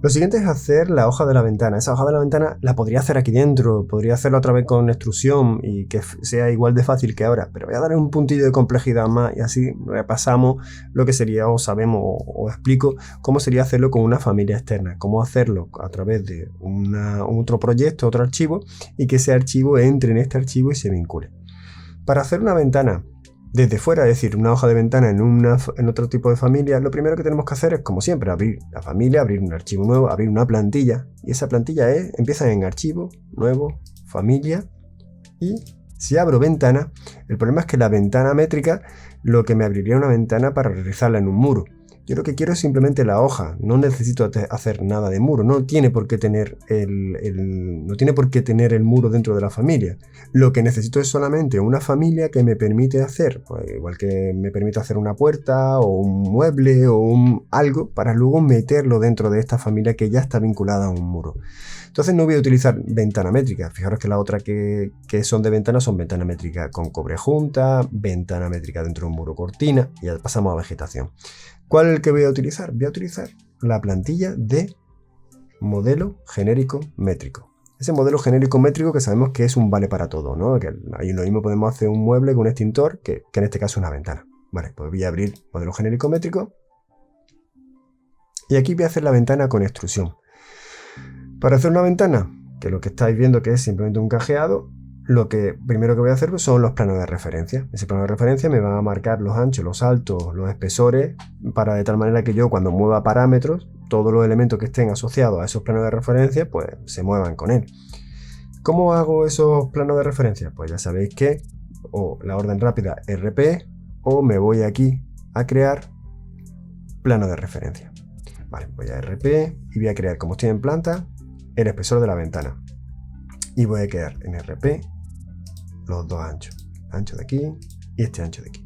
Lo siguiente es hacer la hoja de la ventana. Esa hoja de la ventana la podría hacer aquí dentro, podría hacerlo otra vez con extrusión y que sea igual de fácil que ahora, pero voy a darle un puntillo de complejidad más y así repasamos lo que sería, o sabemos, o explico cómo sería hacerlo con una familia externa, cómo hacerlo a través de otro proyecto, otro archivo, y que ese archivo entre en este archivo y se vincule. Para hacer una ventana desde fuera, es decir, una hoja de ventana en otro tipo de familia, lo primero que tenemos que hacer es, como siempre, abrir la familia, abrir un archivo nuevo, abrir una plantilla, y esa plantilla empieza en archivo, nuevo, familia, y si abro ventana, el problema es que la ventana métrica lo que me abriría una ventana para realizarla en un muro. Yo lo que quiero es simplemente la hoja, no necesito hacer nada de muro, no tiene por qué tener el muro dentro de la familia. Lo que necesito es solamente una familia que me permite hacer, pues igual que me permite hacer una puerta o un mueble o algo, para luego meterlo dentro de esta familia que ya está vinculada a un muro. Entonces no voy a utilizar ventana métrica. Fijaros que la otra que son de ventana son ventana métrica con cobre junta, ventana métrica dentro de un muro cortina, y ya pasamos a vegetación. ¿Cuál es el que voy a utilizar? Voy a utilizar la plantilla de modelo genérico métrico. Ese modelo genérico métrico que sabemos que es un vale para todo, ¿no? Que ahí lo mismo podemos hacer un mueble con un extintor que en este caso una ventana. Vale, pues voy a abrir modelo genérico métrico y aquí voy a hacer la ventana con extrusión. Para hacer una ventana, que lo que estáis viendo que es simplemente un cajeado, lo que primero que voy a hacer son los planos de referencia. Ese plano de referencia me va a marcar los anchos, los altos, los espesores, para de tal manera que yo cuando mueva parámetros, todos los elementos que estén asociados a esos planos de referencia, pues se muevan con él. ¿Cómo hago esos planos de referencia? Pues ya sabéis que o la orden rápida RP o me voy aquí a crear plano de referencia. Vale, voy a RP y voy a crear, como estoy en planta, el espesor de la ventana. Y voy a crear en RP los dos anchos. El ancho de aquí y este ancho de aquí.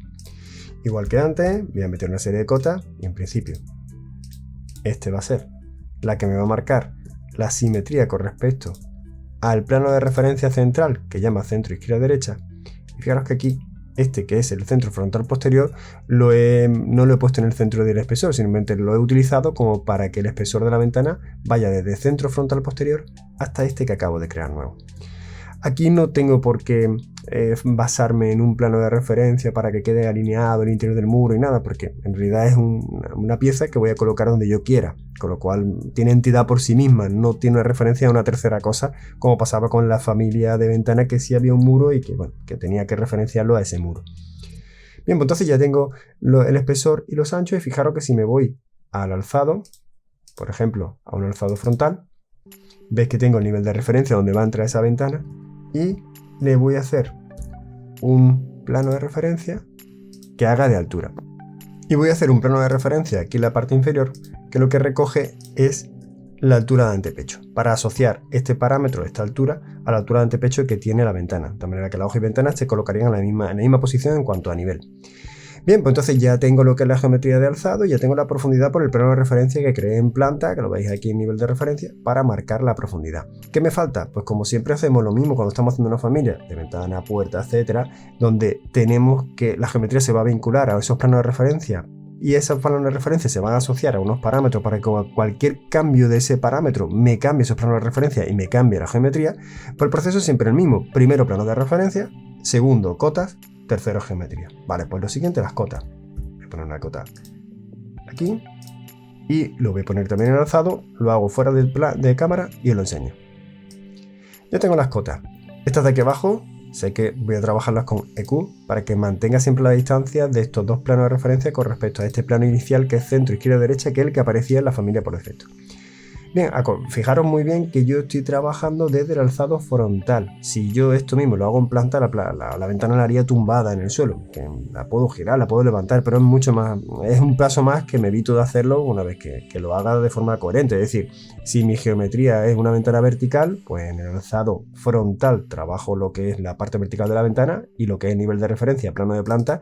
Igual que antes, voy a meter una serie de cotas y en principio este va a ser la que me va a marcar la simetría con respecto al plano de referencia central que llama centro izquierda derecha. Y fijaros que aquí este, que es el centro frontal posterior, no lo he puesto en el centro del espesor, simplemente lo he utilizado como para que el espesor de la ventana vaya desde centro frontal posterior hasta este que acabo de crear nuevo. Aquí no tengo por qué basarme en un plano de referencia para que quede alineado el interior del muro y nada, porque en realidad es una pieza que voy a colocar donde yo quiera, con lo cual tiene entidad por sí misma, no tiene una referencia a una tercera cosa, como pasaba con la familia de ventana, que sí había un muro y que tenía que referenciarlo a ese muro. Bien, pues entonces ya tengo el espesor y los anchos, y fijaros que si me voy al alzado, por ejemplo, a un alzado frontal, veis que tengo el nivel de referencia donde va a entrar esa ventana, y le voy a hacer un plano de referencia que haga de altura. Y voy a hacer un plano de referencia aquí en la parte inferior que lo que recoge es la altura de antepecho, para asociar este parámetro, esta altura, a la altura de antepecho que tiene la ventana, de manera que la hoja y ventana se colocarían en la misma posición en cuanto a nivel. Bien, pues entonces ya tengo lo que es la geometría de alzado y ya tengo la profundidad por el plano de referencia que creé en planta, que lo veis aquí en nivel de referencia, para marcar la profundidad. ¿Qué me falta? Pues como siempre hacemos lo mismo cuando estamos haciendo una familia de ventana, puerta, etcétera, donde tenemos que la geometría se va a vincular a esos planos de referencia y esos planos de referencia se van a asociar a unos parámetros para que cualquier cambio de ese parámetro me cambie esos planos de referencia y me cambie la geometría. Pues el proceso es siempre el mismo. Primero plano de referencia, segundo cotas, tercero geometría. Vale, pues lo siguiente, las cotas. Voy a poner una cota aquí y lo voy a poner también en alzado, lo hago fuera de cámara y os lo enseño. Ya tengo las cotas. Estas de aquí abajo sé que voy a trabajarlas con EQ para que mantenga siempre la distancia de estos dos planos de referencia con respecto a este plano inicial que es centro izquierda derecha, que es el que aparecía en la familia por defecto. Bien, fijaros muy bien que yo estoy trabajando desde el alzado frontal. Si yo esto mismo lo hago en planta, la ventana la haría tumbada en el suelo. Que la puedo girar, la puedo levantar, pero es mucho más, es un paso más que me evito de hacerlo una vez que lo haga de forma coherente. Es decir, si mi geometría es una ventana vertical, pues en el alzado frontal trabajo lo que es la parte vertical de la ventana, y lo que es nivel de referencia, plano de planta,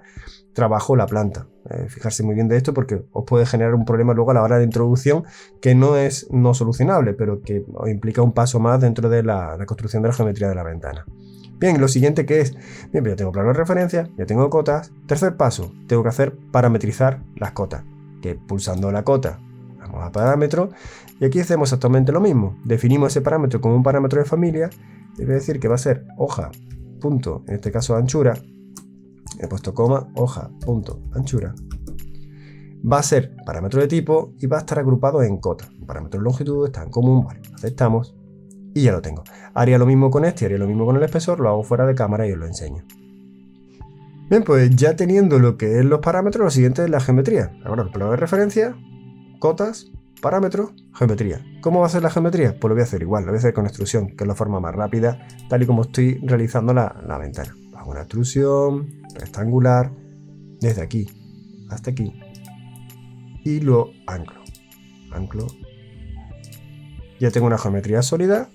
trabajo la planta. Fijarse muy bien de esto porque os puede generar un problema luego a la hora de introducción que no es no solucionable, pero que os implica un paso más dentro de la construcción de la geometría de la ventana. Bien, lo siguiente que es, bien, ya tengo plano de referencia, ya tengo cotas. Tercer paso, tengo que hacer parametrizar las cotas, que pulsando la cota Vamos a parámetros y aquí hacemos exactamente lo mismo. Definimos ese parámetro como un parámetro de familia. Y voy a decir que va a ser hoja, punto, en este caso anchura. He puesto coma, hoja, punto, anchura. Va a ser parámetro de tipo y va a estar agrupado en cota. Parámetro de longitud está en común, vale, aceptamos y ya lo tengo. Haría lo mismo con este, haría lo mismo con el espesor, lo hago fuera de cámara y os lo enseño. Bien, pues ya teniendo lo que es los parámetros, lo siguiente es la geometría. Ahora el plano de referencia, cotas, parámetros, geometría. ¿Cómo va a ser la geometría? Pues lo voy a hacer igual, lo voy a hacer con extrusión, que es la forma más rápida, tal y como estoy realizando la ventana. Hago una extrusión rectangular desde aquí hasta aquí y lo anclo. Ya tengo una geometría sólida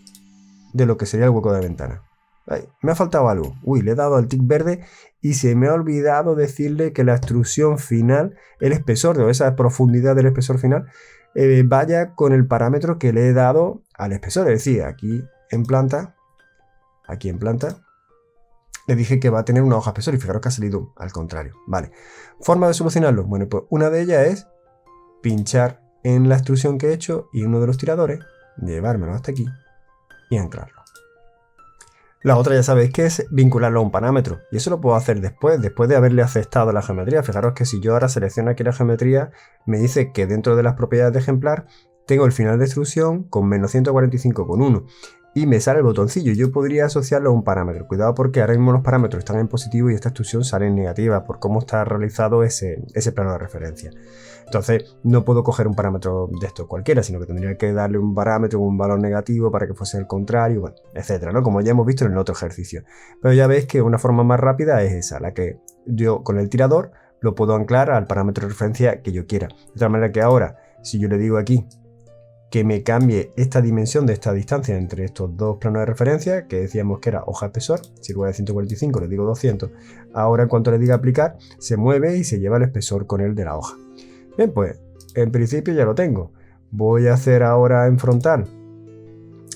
de lo que sería el hueco de ventana. Ay, me ha faltado algo. Uy, le he dado al tic verde y se me ha olvidado decirle que la extrusión final, el espesor o esa profundidad del espesor final, vaya con el parámetro que le he dado al espesor. Es decir, aquí en planta, le dije que va a tener una hoja espesor y fijaros que ha salido al contrario. Vale. ¿Forma de solucionarlo? Bueno, pues una de ellas es pinchar en la extrusión que he hecho y uno de los tiradores, llevármelo hasta aquí y anclarlo. La otra ya sabéis que es vincularlo a un parámetro y eso lo puedo hacer después de haberle aceptado la geometría. Fijaros que si yo ahora selecciono aquí la geometría, me dice que dentro de las propiedades de ejemplar tengo el final de extrusión con menos 145,1 y me sale el botoncillo. Yo podría asociarlo a un parámetro. Cuidado porque ahora mismo los parámetros están en positivo y esta extrusión sale en negativa por cómo está realizado ese plano de referencia. Entonces no puedo coger un parámetro de esto cualquiera, sino que tendría que darle un parámetro con un valor negativo para que fuese el contrario, bueno, etcétera, ¿no? Como ya hemos visto en el otro ejercicio. Pero ya veis que una forma más rápida es esa, la que yo con el tirador lo puedo anclar al parámetro de referencia que yo quiera. De tal manera que ahora, si yo le digo aquí que me cambie esta dimensión de esta distancia entre estos dos planos de referencia, que decíamos que era hoja espesor, si luego de 145 le digo 200, ahora en cuanto le diga aplicar, se mueve y se lleva el espesor con el de la hoja. Bien, pues en principio ya lo tengo. Voy a hacer ahora en frontal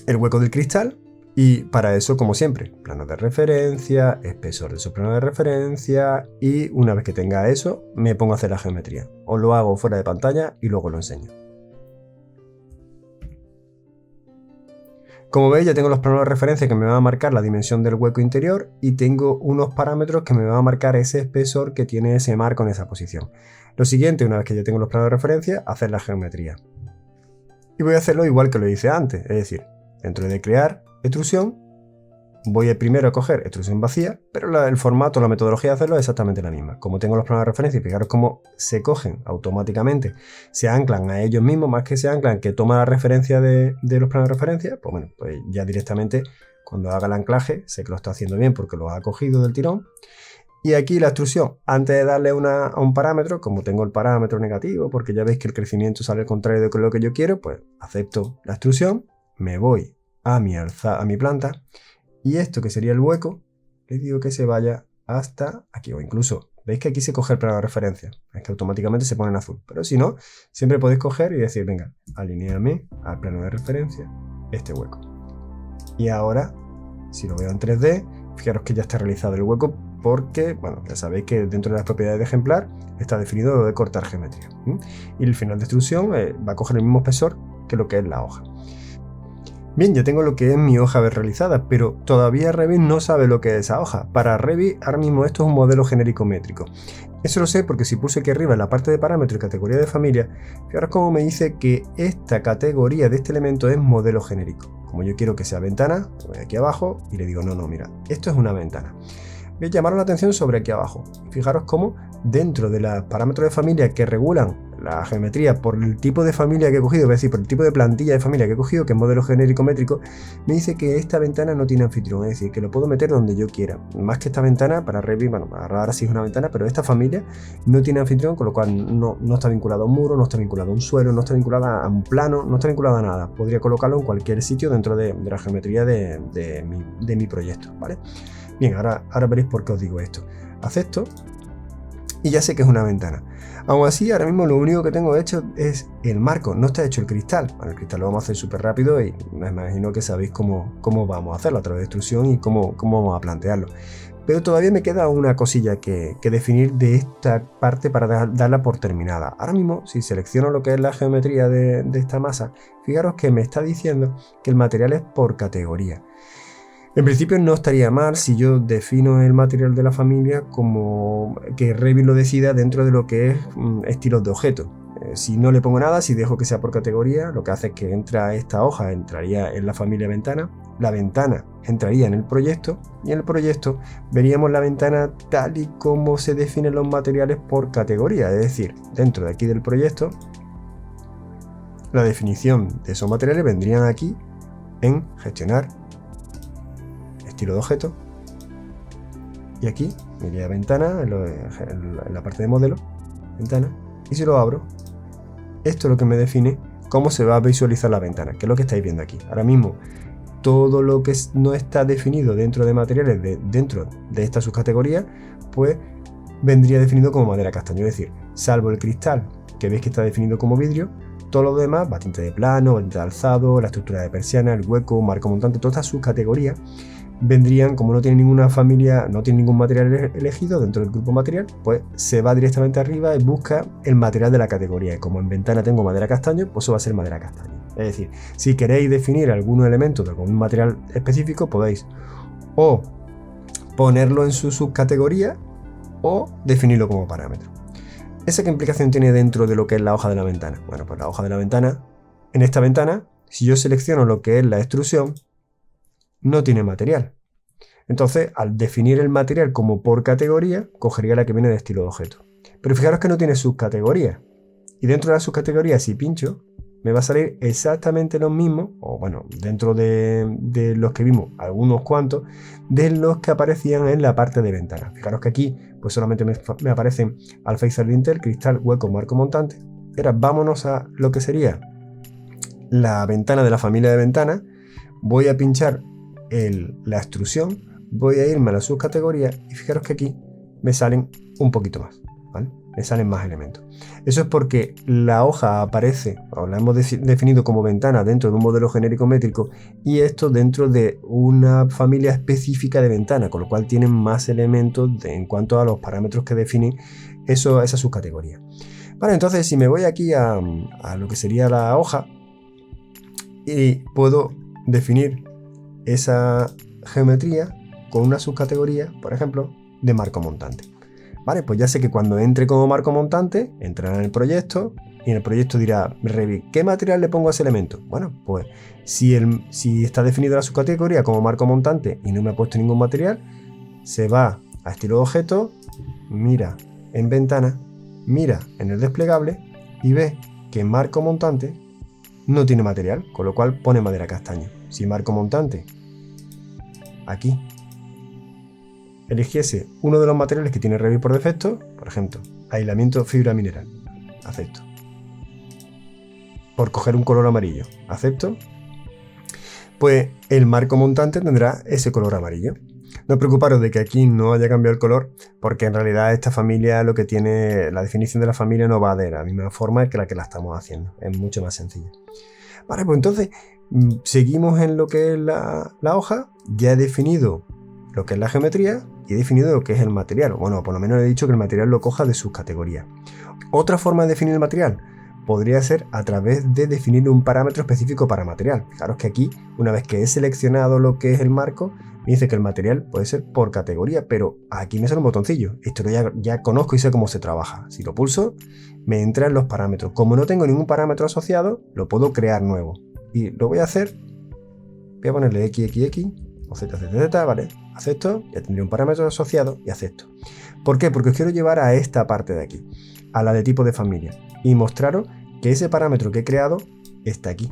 el hueco del cristal y para eso, como siempre, plano de referencia, espesor de su plano de referencia y una vez que tenga eso, me pongo a hacer la geometría. Os lo hago fuera de pantalla y luego lo enseño. Como veis, ya tengo los planos de referencia que me van a marcar la dimensión del hueco interior y tengo unos parámetros que me van a marcar ese espesor que tiene ese marco en esa posición. Lo siguiente, una vez que ya tengo los planos de referencia, hacer la geometría. Y voy a hacerlo igual que lo hice antes, es decir, dentro de crear extrusión, voy primero a coger extrusión vacía, pero el formato, la metodología de hacerlo es exactamente la misma. Como tengo los planos de referencia, fijaros cómo se cogen automáticamente, se anclan a ellos mismos, más que se anclan, que toma la referencia de los planos de referencia, pues bueno, pues ya directamente cuando haga el anclaje, sé que lo está haciendo bien porque lo ha cogido del tirón. Y aquí la extrusión, antes de darle a un parámetro, como tengo el parámetro negativo, porque ya veis que el crecimiento sale al contrario de lo que yo quiero, pues acepto la extrusión, me voy a mi planta, y esto que sería el hueco, le digo que se vaya hasta aquí, o incluso, veis que aquí se coge el plano de referencia, es que automáticamente se pone en azul, pero si no, siempre podéis coger y decir, venga, alineame al plano de referencia este hueco. Y ahora, si lo veo en 3D, fijaros que ya está realizado el hueco, porque, bueno, ya sabéis que dentro de las propiedades de ejemplar está definido lo de cortar geometría. Y el final de extrusión va a coger el mismo espesor que lo que es la hoja. Bien, ya tengo lo que es mi hoja realizada, pero todavía Revit no sabe lo que es esa hoja. Para Revit, ahora mismo esto es un modelo genérico métrico. Eso lo sé porque si puse aquí arriba en la parte de parámetros y categoría de familia, fijaros cómo me dice que esta categoría de este elemento es modelo genérico. Como yo quiero que sea ventana, voy aquí abajo y le digo, no, mira, esto es una ventana. Voy a llamar la atención sobre aquí abajo. Fijaros cómo dentro de los parámetros de familia que regulan la geometría por el tipo de familia que he cogido, es decir, por el tipo de plantilla de familia que he cogido, que es modelo genérico métrico, me dice que esta ventana no tiene anfitrión, es decir, que lo puedo meter donde yo quiera. Más que esta ventana, para Revit, bueno, ahora sí es una ventana, pero esta familia no tiene anfitrión, con lo cual no está vinculado a un muro, no está vinculado a un suelo, no está vinculado a un plano, no está vinculado a nada. Podría colocarlo en cualquier sitio dentro de la geometría de mi proyecto, ¿vale? Bien, ahora veréis por qué os digo esto. Acepto y ya sé que es una ventana. Aún así, ahora mismo lo único que tengo hecho es el marco, no está hecho el cristal. Bueno, el cristal lo vamos a hacer súper rápido y me imagino que sabéis cómo vamos a hacerlo a través de extrusión y cómo vamos a plantearlo. Pero todavía me queda una cosilla que definir de esta parte para darla por terminada. Ahora mismo, si selecciono lo que es la geometría de esta masa, fijaros que me está diciendo que el material es por categoría. En principio no estaría mal si yo defino el material de la familia como que Revit lo decida dentro de lo que es estilos de objeto. Si no le pongo nada, si dejo que sea por categoría, lo que hace es que esta hoja entraría en la familia ventana, la ventana entraría en el proyecto y en el proyecto veríamos la ventana tal y como se definen los materiales por categoría. Es decir, dentro de aquí del proyecto, la definición de esos materiales vendrían aquí en gestionar estilo de objeto, y aquí me iría a ventana, en la parte de modelo, ventana, y si lo abro, esto es lo que me define cómo se va a visualizar la ventana, que es lo que estáis viendo aquí. Ahora mismo, todo lo que no está definido dentro de materiales, dentro de esta subcategoría, pues vendría definido como madera castaño, es decir, salvo el cristal, que veis que está definido como vidrio, todo lo demás, batinte de plano, batinte de alzado, la estructura de persiana, el hueco, marco montante, todas estas subcategorías vendrían, como no tiene ninguna familia, no tiene ningún material elegido dentro del grupo material, pues se va directamente arriba y busca el material de la categoría. Y como en ventana tengo madera castaño, pues eso va a ser madera castaño. Es decir, si queréis definir algunos elementos de algún material específico, podéis o ponerlo en su subcategoría o definirlo como parámetro. ¿Esa qué implicación tiene dentro de lo que es la hoja de la ventana? Bueno, pues la hoja de la ventana, en esta ventana, si yo selecciono lo que es la extrusión, no tiene material. Entonces, al definir el material como por categoría, cogería la que viene de estilo de objeto. Pero fijaros que no tiene subcategoría. Y dentro de la subcategoría, si pincho, me va a salir exactamente lo mismo, o bueno, dentro de los que vimos, algunos cuantos, de los que aparecían en la parte de ventana. Fijaros que aquí, pues solamente me aparecen alféizar dintel, cristal, hueco, marco montante. Ahora vámonos a lo que sería la ventana de la familia de ventanas. Voy a pinchar la extrusión, voy a irme a la subcategoría y fijaros que aquí me salen un poquito más, ¿vale? Me salen más elementos. Eso es porque la hoja aparece, o la hemos definido como ventana dentro de un modelo genérico métrico y esto dentro de una familia específica de ventana, con lo cual tienen más elementos en cuanto a los parámetros que definen esa subcategoría. Vale, entonces si me voy aquí a lo que sería la hoja y puedo definir esa geometría con una subcategoría, por ejemplo, de marco montante. Vale, pues ya sé que cuando entre como marco montante, entrará en el proyecto y en el proyecto dirá, Revit, ¿qué material le pongo a ese elemento? Bueno, pues si está definida la subcategoría como marco montante y no me ha puesto ningún material, se va a estilo de objeto, mira en ventana, mira en el desplegable y ve que marco montante no tiene material, con lo cual pone madera castaño. Si marco montante aquí eligiese uno de los materiales que tiene Revit por defecto, por ejemplo, aislamiento fibra mineral, acepto. Por coger un color amarillo, acepto. Pues el marco montante tendrá ese color amarillo. No preocuparos de que aquí no haya cambiado el color, porque en realidad esta familia lo que tiene, la definición de la familia no va de la misma forma que la estamos haciendo, es mucho más sencilla. Vale, pues entonces seguimos en lo que es la hoja, ya he definido lo que es la geometría y he definido lo que es el material. Bueno, por lo menos he dicho que el material lo coja de sus categorías. Otra forma de definir el material podría ser a través de definir un parámetro específico para material. Fijaros que aquí, una vez que he seleccionado lo que es el marco, me dice que el material puede ser por categoría, pero aquí me sale un botoncillo. Esto ya conozco y sé cómo se trabaja. Si lo pulso, me entra en los parámetros. Como no tengo ningún parámetro asociado, lo puedo crear nuevo. Y lo voy a hacer. Voy a ponerle XXX o ZZZ, ¿vale? Acepto, ya tendría un parámetro asociado y acepto. ¿Por qué? Porque os quiero llevar a esta parte de aquí, a la de tipo de familia, y mostraros que ese parámetro que he creado está aquí.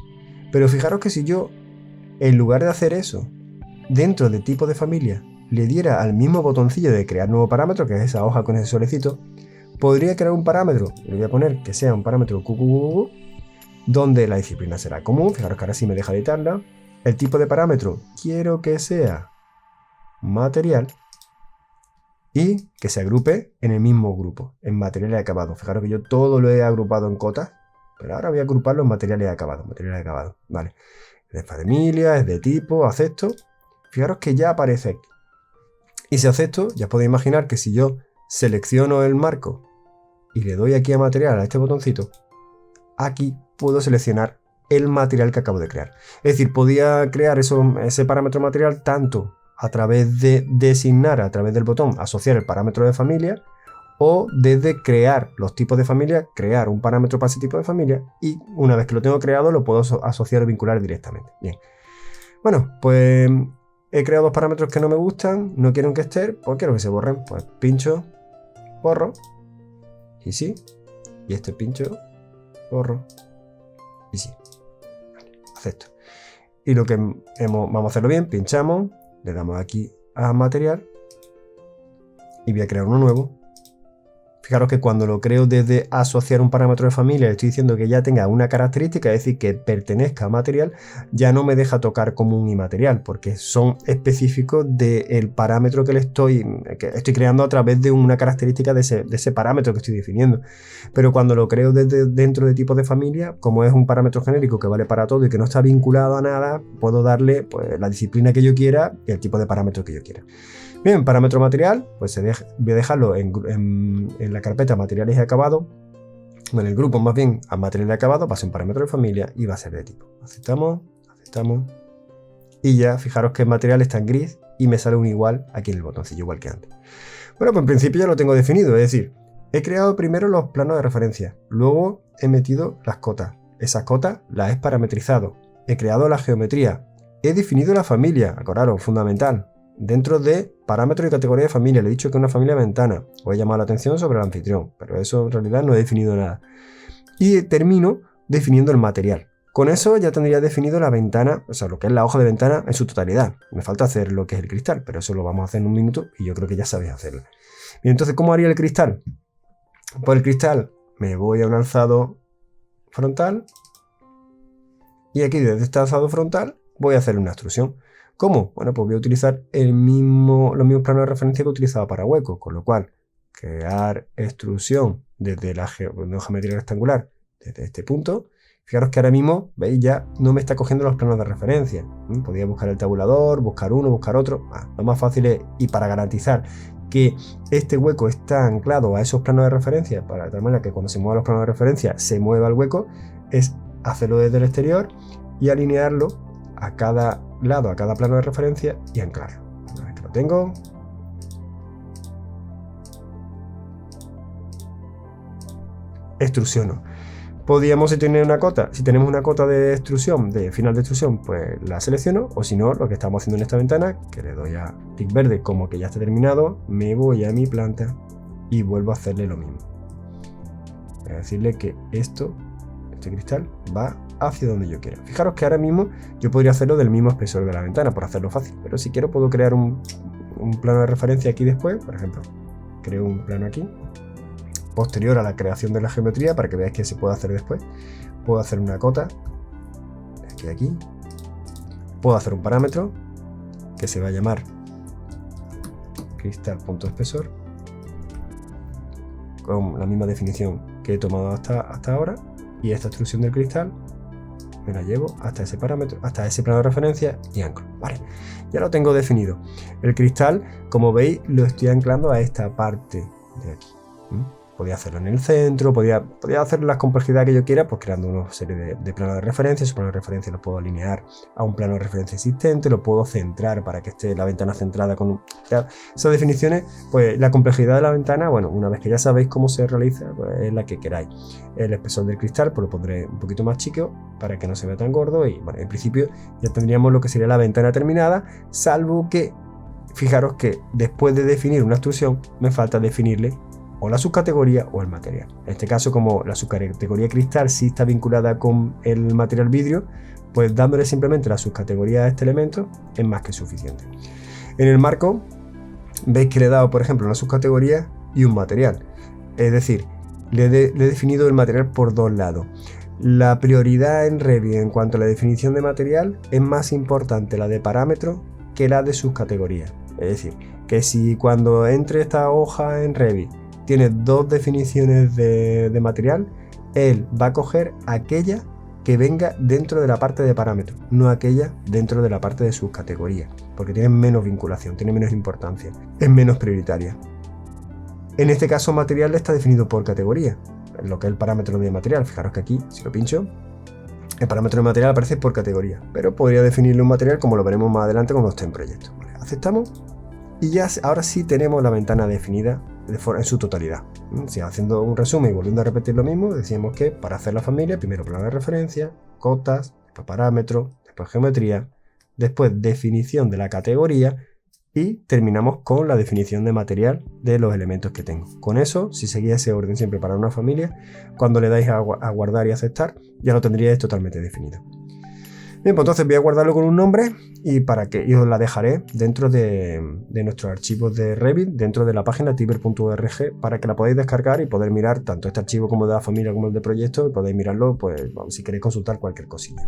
Pero fijaros que si yo, en lugar de hacer eso, dentro de tipo de familia, le diera al mismo botoncillo de crear nuevo parámetro, que es esa hoja con ese solecito, podría crear un parámetro, le voy a poner que sea un parámetro QQQQ, donde la disciplina será común. Fijaros que ahora sí me deja editarla. El tipo de parámetro quiero que sea material y que se agrupe en el mismo grupo, en materiales acabados. Fijaros que yo todo lo he agrupado en cotas, pero ahora voy a agruparlo en materiales acabados. Vale. Es de familia, es de tipo, acepto. Fijaros que ya aparece aquí. Y si acepto, ya podéis imaginar que si yo selecciono el marco y le doy aquí a material, a este botoncito, aquí puedo seleccionar el material que acabo de crear. Es decir, podía crear ese parámetro material tanto a través de designar, a través del botón, asociar el parámetro de familia, o desde crear los tipos de familia, crear un parámetro para ese tipo de familia, y una vez que lo tengo creado lo puedo asociar o vincular directamente. Bien. Bueno, pues he creado dos parámetros que no me gustan, no quiero que estén, pues quiero que se borren. Pues pincho, borro, y sí, y este pincho, borro, y sí. Vale, acepto. Y lo que vamos a hacerlo bien, pinchamos, le damos aquí a material, y voy a crear uno nuevo. Fijaros que cuando lo creo desde asociar un parámetro de familia, le estoy diciendo que ya tenga una característica, es decir, que pertenezca a material, ya no me deja tocar común y material, porque son específicos del parámetro que estoy creando a través de una característica de ese parámetro que estoy definiendo. Pero cuando lo creo desde dentro de tipos de familia, como es un parámetro genérico que vale para todo y que no está vinculado a nada, puedo darle pues, la disciplina que yo quiera y el tipo de parámetro que yo quiera. Bien, parámetro material, pues voy a dejarlo en la carpeta materiales y acabado. En el grupo más bien a material y acabado, va a ser un parámetro de familia y va a ser de tipo. Aceptamos, aceptamos. Y ya fijaros que el material está en gris y me sale un igual aquí en el botoncillo, igual que antes. Bueno, pues en principio ya lo tengo definido, es decir, he creado primero los planos de referencia, luego he metido las cotas. Esas cotas las he parametrizado, he creado la geometría, he definido la familia, acordaros, fundamental. Dentro de parámetros y categoría de familia, le he dicho que es una familia ventana. Os he llamado la atención sobre el anfitrión, pero eso en realidad no he definido nada. Y termino definiendo el material. Con eso ya tendría definido la ventana, o sea, lo que es la hoja de ventana en su totalidad. Me falta hacer lo que es el cristal, pero eso lo vamos a hacer en un minuto y yo creo que ya sabéis hacerlo. Bien, entonces, ¿cómo haría el cristal? Pues el cristal me voy a un alzado frontal y aquí desde este alzado frontal voy a hacer una extrusión. ¿Cómo? Bueno, pues voy a utilizar los mismos planos de referencia que utilizaba para huecos, con lo cual crear extrusión desde la geometría rectangular, desde este punto. Fijaros que ahora mismo, veis, ya no me está cogiendo los planos de referencia. Podría buscar el tabulador, buscar uno, buscar otro. Lo más fácil es, y para garantizar que este hueco está anclado a esos planos de referencia, para de tal manera que cuando se muevan los planos de referencia se mueva el hueco, es hacerlo desde el exterior y alinearlo a cada lado, a cada plano de referencia y anclarlo. Una vez que lo tengo, extrusiono. Podríamos, si tenemos una cota de extrusión, de final de extrusión, pues la selecciono, o si no, lo que estamos haciendo en esta ventana, que le doy a tic verde como que ya está terminado, me voy a mi planta y vuelvo a hacerle lo mismo. Voy a decirle que este cristal va hacia donde yo quiera. Fijaros que ahora mismo yo podría hacerlo del mismo espesor de la ventana, por hacerlo fácil, pero si quiero puedo crear un plano de referencia aquí después. Por ejemplo, creo un plano aquí, posterior a la creación de la geometría, para que veáis que se puede hacer después. Puedo hacer una cota, de aquí, puedo hacer un parámetro que se va a llamar cristal.espesor, con la misma definición que he tomado hasta ahora, y esta extrusión del cristal me la llevo hasta ese parámetro, hasta ese plano de referencia y anclo. Vale, ya lo tengo definido. El cristal, como veis, lo estoy anclando a esta parte de aquí. Podía hacerlo en el centro, podía hacer la complejidad que yo quiera, pues creando una serie de planos de referencia. Esos planos de referencia los puedo alinear a un plano de referencia existente, lo puedo centrar para que esté la ventana centrada con esas definiciones. Pues la complejidad de la ventana, bueno, una vez que ya sabéis cómo se realiza, pues es la que queráis. El espesor del cristal, pues lo pondré un poquito más chico para que no se vea tan gordo, y bueno, en principio ya tendríamos lo que sería la ventana terminada, salvo que, fijaros que después de definir una extrusión, me falta definirle o la subcategoría o el material. En este caso, como la subcategoría cristal sí está vinculada con el material vidrio, pues dándole simplemente la subcategoría a este elemento es más que suficiente. En el marco veis que le he dado, por ejemplo, una subcategoría y un material. Es decir, le he definido el material por dos lados. La prioridad en Revit en cuanto a la definición de material es más importante la de parámetro que la de subcategoría. Es decir, que si cuando entre esta hoja en Revit tiene dos definiciones de material, él va a coger aquella que venga dentro de la parte de parámetros, no aquella dentro de la parte de sus categorías, porque tiene menos vinculación, tiene menos importancia, es menos prioritaria. En este caso, material está definido por categoría, lo que es el parámetro de material. Fijaros que aquí, si lo pincho, el parámetro de material aparece por categoría, pero podría definirle un material como lo veremos más adelante cuando esté en proyecto. Vale, aceptamos y ya ahora sí tenemos la ventana definida en su totalidad. Si haciendo un resumen y volviendo a repetir lo mismo, decíamos que para hacer la familia, primero plano de referencia, cotas, después parámetros, después geometría, después definición de la categoría y terminamos con la definición de material de los elementos que tengo. Con eso, si seguís ese orden siempre para una familia, cuando le dais a guardar y aceptar, ya lo tendríais totalmente definido. Bien, pues entonces voy a guardarlo con un nombre y os la dejaré dentro de nuestros archivos de Revit, dentro de la página tiber.org, para que la podáis descargar y poder mirar tanto este archivo como el de la familia como el de proyecto, y podéis mirarlo pues, si queréis consultar cualquier cosilla.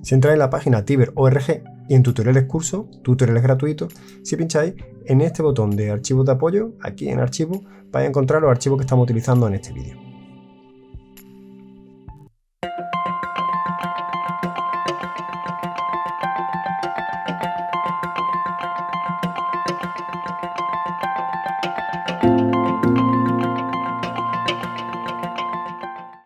Si entráis en la página tiber.org y en tutoriales curso, tutoriales gratuitos, si pincháis en este botón de archivos de apoyo, aquí en archivos, vais a encontrar los archivos que estamos utilizando en este vídeo.